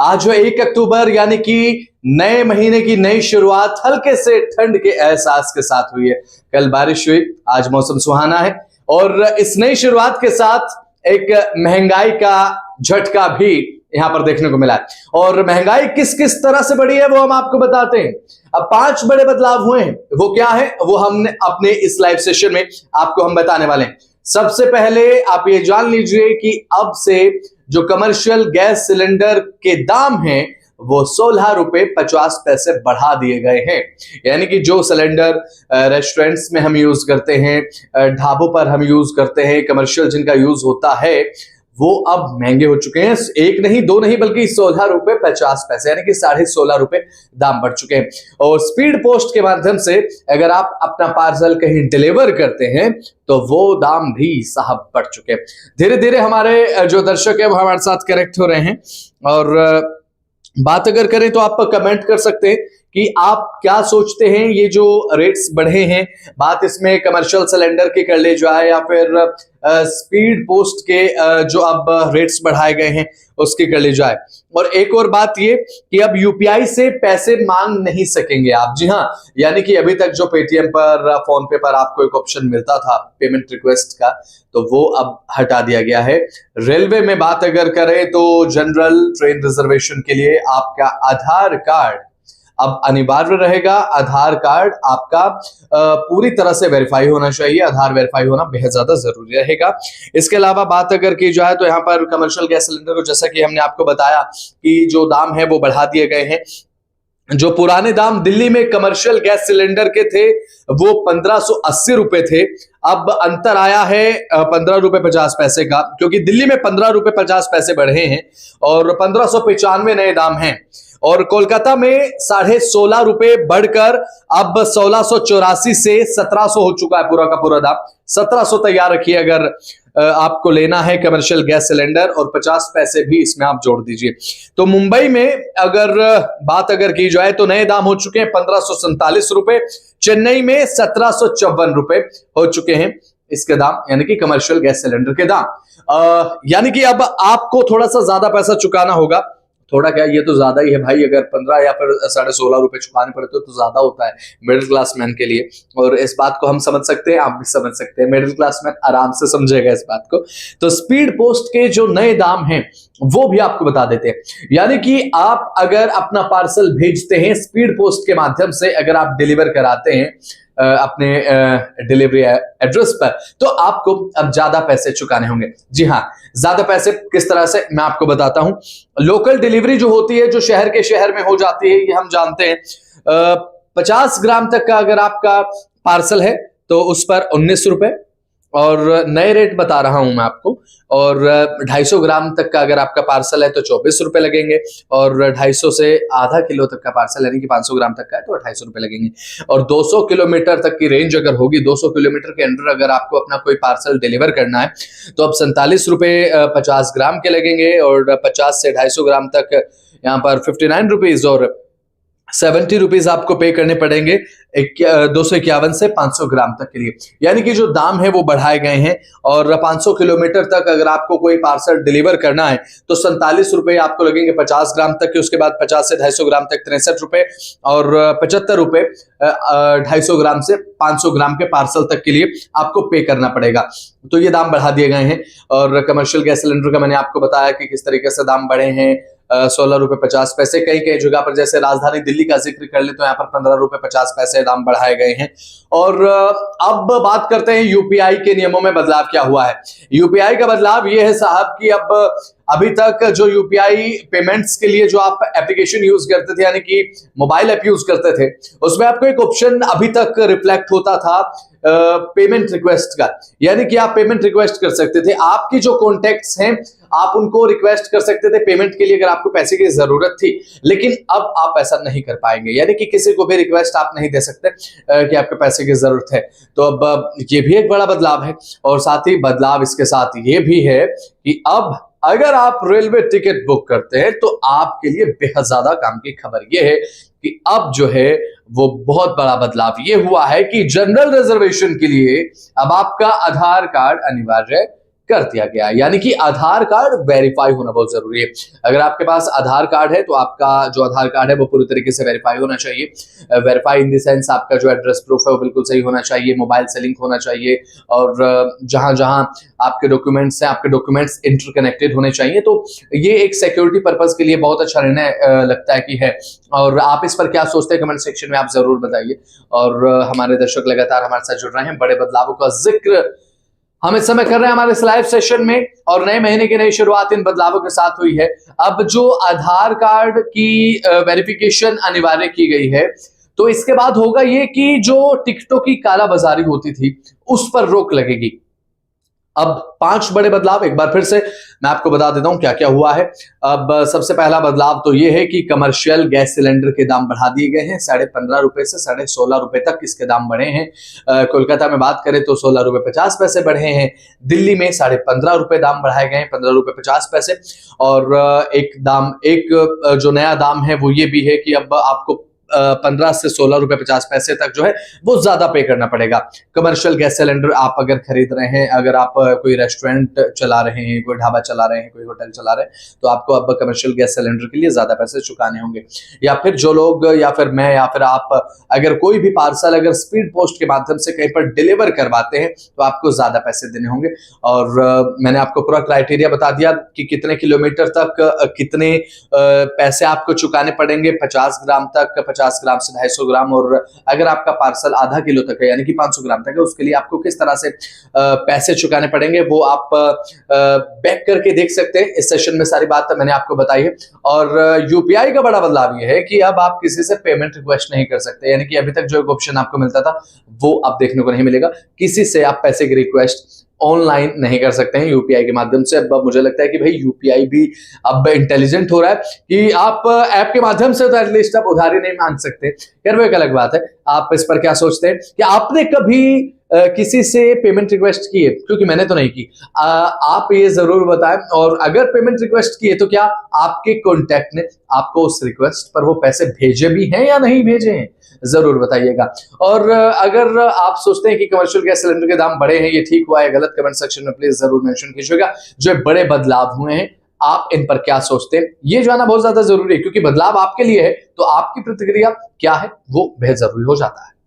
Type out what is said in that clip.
आज जो 1 अक्टूबर यानी कि नए महीने की नई शुरुआत हल्के से ठंड के एहसास के साथ हुई है। कल बारिश हुई, आज मौसम सुहाना है और इस नई शुरुआत के साथ एक महंगाई का झटका भी यहां पर देखने को मिला है। और महंगाई किस किस तरह से बढ़ी है वो हम आपको बताते हैं। अब 5 बड़े बदलाव हुए हैं, वो क्या है वो हमने अपने इस लाइव सेशन में आपको हम बताने वाले हैं। सबसे पहले आप ये जान लीजिए कि अब से जो कमर्शियल गैस सिलेंडर के दाम हैं वो 16 रुपए 50 पैसे बढ़ा दिए गए हैं। यानी कि जो सिलेंडर रेस्टोरेंट्स में हम यूज करते हैं, ढाबों पर हम यूज करते हैं, कमर्शियल जिनका यूज होता है, वो अब महंगे हो चुके हैं। एक नहीं दो नहीं बल्कि 16 रुपए 50 पैसे यानी कि 16.5 रुपए दाम बढ़ चुके हैं। और स्पीड पोस्ट के माध्यम से अगर आप अपना पार्सल कहीं डिलीवर करते हैं तो वो दाम भी साहब बढ़ चुके हैं। धीरे धीरे हमारे जो दर्शक है वो हमारे साथ कनेक्ट हो रहे हैं और बात अगर करें तो आप कमेंट कर सकते हैं कि आप क्या सोचते हैं ये जो रेट्स बढ़े हैं, बात इसमें कमर्शियल सिलेंडर की कर ले जाए या फिर स्पीड पोस्ट के जो अब रेट्स बढ़ाए गए हैं उसकी कर ली जाए। और एक और बात ये कि अब यूपीआई से पैसे मांग नहीं सकेंगे आप। जी हाँ, यानी कि अभी तक जो पेटीएम पर, फोन पे पर आपको एक ऑप्शन मिलता था पेमेंट रिक्वेस्ट का, तो वो अब हटा दिया गया है। रेलवे में बात अगर करें तो जनरल ट्रेन रिजर्वेशन के लिए आपका आधार कार्ड अब अनिवार्य रहेगा। आधार कार्ड आपका पूरी तरह से वेरीफाई होना चाहिए, आधार वेरीफाई होना बेहद ज्यादा जरूरी रहेगा। इसके अलावा बात अगर की जाए तो यहाँ पर कमर्शियल गैस सिलेंडर को, जैसा कि हमने आपको बताया कि जो दाम है वो बढ़ा दिए गए हैं। जो पुराने दाम दिल्ली में कमर्शियल गैस सिलेंडर के थे वो 1580 रुपए थे, अब अंतर आया है 15 रुपए 50 पैसे का, क्योंकि दिल्ली में 15 रुपए 50 पैसे बढ़े हैं और 1595 नए दाम हैं। और कोलकाता में 16.5 रुपए बढ़कर अब 1684 से 1700 हो चुका है पूरा का पूरा दाम। 1700 तैयार रखिए अगर आपको लेना है कमर्शियल गैस सिलेंडर, और 50 पैसे भी इसमें आप जोड़ दीजिए। तो मुंबई में अगर बात अगर की जाए तो नए दाम हो चुके हैं 1547 रुपए, चेन्नई में 1754 रुपए हो चुके हैं इसके दाम, यानी कि कमर्शियल गैस सिलेंडर के दाम। यानी कि अब आपको थोड़ा सा ज्यादा पैसा चुकाना होगा। थोड़ा क्या, ये तो ज्यादा ही है भाई, अगर 15 या फिर 16.5 रुपए चुकाने पड़ते तो ज्यादा होता है मिडिल क्लास मैन के लिए। और इस बात को हम समझ सकते हैं, आप भी समझ सकते हैं, मिडिल क्लास मैन आराम से समझेगा इस बात को। तो स्पीड पोस्ट के जो नए दाम हैं वो भी आपको बता देते हैं। यानी कि आप अगर अपना पार्सल भेजते हैं स्पीड पोस्ट के माध्यम से, अगर आप डिलीवर कराते हैं अपने डिलीवरी एड्रेस पर, तो आपको अब ज्यादा पैसे चुकाने होंगे। जी हाँ, ज्यादा पैसे किस तरह से मैं आपको बताता हूं। लोकल डिलीवरी जो होती है, जो शहर के शहर में हो जाती है, ये हम जानते हैं। 50 ग्राम तक का अगर आपका पार्सल है तो उस पर 19 रुपए, और नए रेट बता रहा हूं मैं आपको। और 250 ग्राम तक का अगर आपका पार्सल है तो 24 रुपए लगेंगे, और 250 से आधा किलो तक का पार्सल यानी कि 500 ग्राम तक का है तो 250 रुपए लगेंगे। और 200 किलोमीटर तक की रेंज अगर होगी, 200 किलोमीटर के अंदर अगर आपको अपना कोई पार्सल डिलीवर करना है तो अब 47 रुपए 50 ग्राम के लगेंगे, और 50 से 250 ग्राम तक यहाँ पर 59 रुपीज और 70 रुपीज आपको पे करने पड़ेंगे 251 से 500 ग्राम तक के लिए। यानी कि जो दाम है वो बढ़ाए गए हैं। और 500 किलोमीटर तक अगर आपको कोई पार्सल डिलीवर करना है तो 47 रुपए आपको लगेंगे 50 ग्राम तक के, उसके बाद 50 से 250 ग्राम तक 63 रुपए, और 75 रुपए 250 ग्राम से 500 ग्राम के पार्सल तक के लिए आपको पे करना पड़ेगा। तो ये दाम बढ़ा दिए गए हैं। और कमर्शियल गैस सिलेंडर का मैंने आपको बताया कि किस तरीके से दाम बढ़े हैं। 16 रुपए 50 पैसे, कई कई जगह पर जैसे राजधानी दिल्ली का जिक्र कर ले तो यहाँ पर 15 रुपए 50 पैसे दाम बढ़ाए गए हैं। और अब बात करते हैं यूपीआई के नियमों में बदलाव क्या हुआ है। यूपीआई का बदलाव ये है साहब कि अब अभी तक जो यूपीआई पेमेंट्स के लिए जो आप एप्लीकेशन यूज करते थे, यानी कि मोबाइल ऐप यूज करते थे, उसमें आपको एक ऑप्शन अभी तक रिफ्लेक्ट होता था पेमेंट रिक्वेस्ट का। यानी कि आप पेमेंट रिक्वेस्ट कर सकते थे, आपकी जो कॉन्टेक्ट्स हैं आप उनको रिक्वेस्ट कर सकते थे पेमेंट के लिए अगर आपको पैसे की जरूरत थी। लेकिन अब आप ऐसा नहीं कर पाएंगे, यानी कि किसी को भी रिक्वेस्ट आप नहीं दे सकते कि आपके पैसे की जरूरत है। तो अब ये भी एक बड़ा बदलाव है। और साथ ही बदलाव इसके साथ ये भी है कि अब अगर आप रेलवे टिकट बुक करते हैं तो आपके लिए बेहद ज्यादा काम की खबर यह है कि अब जो है वो बहुत बड़ा बदलाव ये हुआ है कि जनरल रिजर्वेशन के लिए अब आपका आधार कार्ड अनिवार्य कर दिया गया है। यानी कि आधार कार्ड वेरीफाई होना बहुत जरूरी है। अगर आपके पास आधार कार्ड है तो आपका जो आधार कार्ड है वो पूरी तरीके से वेरीफाई होना चाहिए। वेरीफाई इन द सेंस आपका जो एड्रेस प्रूफ है वो बिल्कुल सही होना चाहिए, मोबाइल से लिंक होना चाहिए, और जहां जहां आपके डॉक्यूमेंट्स हैं आपके डॉक्यूमेंट्स इंटरकनेक्टेड होने चाहिए। तो ये एक सिक्योरिटी पर्पस के लिए बहुत अच्छा निर्णय लगता है कि है। और आप इस पर क्या सोचते हैं कमेंट सेक्शन में आप जरूर बताइए। और हमारे दर्शक लगातार हमारे साथ जुड़ रहे हैं, बड़े बदलावों का जिक्र हम इस समय कर रहे हैं हमारे इस लाइव सेशन में, और नए महीने की नई शुरुआत इन बदलावों के साथ हुई है। अब जो आधार कार्ड की वेरिफिकेशन अनिवार्य की गई है, तो इसके बाद होगा ये कि जो टिकटों की कालाबाजारी होती थी उस पर रोक लगेगी। अब 5 बड़े बदलाव एक बार फिर से मैं आपको बता देता हूं क्या क्या हुआ है। अब सबसे पहला बदलाव तो ये है कि कमर्शियल गैस सिलेंडर के दाम बढ़ा दिए गए हैं। 15.5 रुपए से 16.5 रुपए तक इसके दाम बढ़े हैं। कोलकाता में बात करें तो 16 रुपए 50 पैसे बढ़े हैं। दिल्ली में 15.5 रुपए दाम बढ़ाए गए हैं, 15 रुपए 50 पैसे। और एक जो नया दाम है वो ये भी है कि अब आपको 15 से 16 रुपए 50 पैसे तक जो है वो ज्यादा पे करना पड़ेगा। कमर्शियल गैस सिलेंडर आप अगर खरीद रहे हैं, अगर आप कोई रेस्टोरेंट चला रहे हैं, कोई ढाबा चला रहे हैं, कोई होटल चला रहे हैं, तो आपको अब कमर्शियल गैस सिलेंडर के लिए ज्यादा पैसे चुकाने होंगे। या फिर जो लोग, या फिर मैं, या फिर आप अगर कोई भी पार्सल अगर स्पीड पोस्ट के माध्यम से कहीं पर डिलीवर करवाते हैं तो आपको ज्यादा पैसे देने होंगे। और मैंने आपको पूरा क्राइटेरिया बता दिया कि कितने किलोमीटर तक कितने पैसे आपको चुकाने पड़ेंगे। 50 ग्राम तक, 50 ग्राम से 250 ग्राम, और अगर आपका पार्सल आधा किलो तक है यानी कि 500 ग्राम तक है, उसके लिए आपको किस तरह से पैसे चुकाने पड़ेंगे वो आप बैक करके देख सकते हैं। इस सेशन में सारी बात मैंने आपको बताई है। और यूपीआई का बड़ा बदलाव ये है कि अब आप किसी से पेमेंट रिक्वेस्ट नहीं कर सकते। यानी कि अभी तक जो एक ऑप्शन आपको मिलता था वो अब देखने को नहीं मिलेगा। किसी से आप पैसे की रिक्वेस्ट ऑनलाइन नहीं कर सकते हैं यूपीआई के माध्यम से। अब मुझे लगता है कि भाई यूपीआई भी अब इंटेलिजेंट हो रहा है कि आप ऐप के माध्यम से तो एटलीस्ट आप उधारी नहीं मांग सकते। यार वो एक अलग बात है। आप इस पर क्या सोचते हैं कि आपने कभी किसी से पेमेंट रिक्वेस्ट की है? क्योंकि मैंने तो नहीं की। आप ये जरूर बताएं। और अगर पेमेंट रिक्वेस्ट की है तो क्या आपके कॉन्टैक्ट ने आपको उस रिक्वेस्ट पर वो पैसे भेजे भी हैं या नहीं भेजे हैं, जरूर बताइएगा। और अगर आप सोचते हैं कि कमर्शियल गैस सिलेंडर के दाम बढ़े हैं, ये ठीक हुआ है गलत, कमेंट सेक्शन में प्लीज जरूर मेंशन कीजिएगा। जो बड़े बदलाव हुए हैं आप इन पर क्या सोचते हैं ये जानना बहुत ज्यादा जरूरी है, क्योंकि बदलाव आपके लिए है तो आपकी प्रतिक्रिया क्या है वो बेहद जरूरी हो जाता है।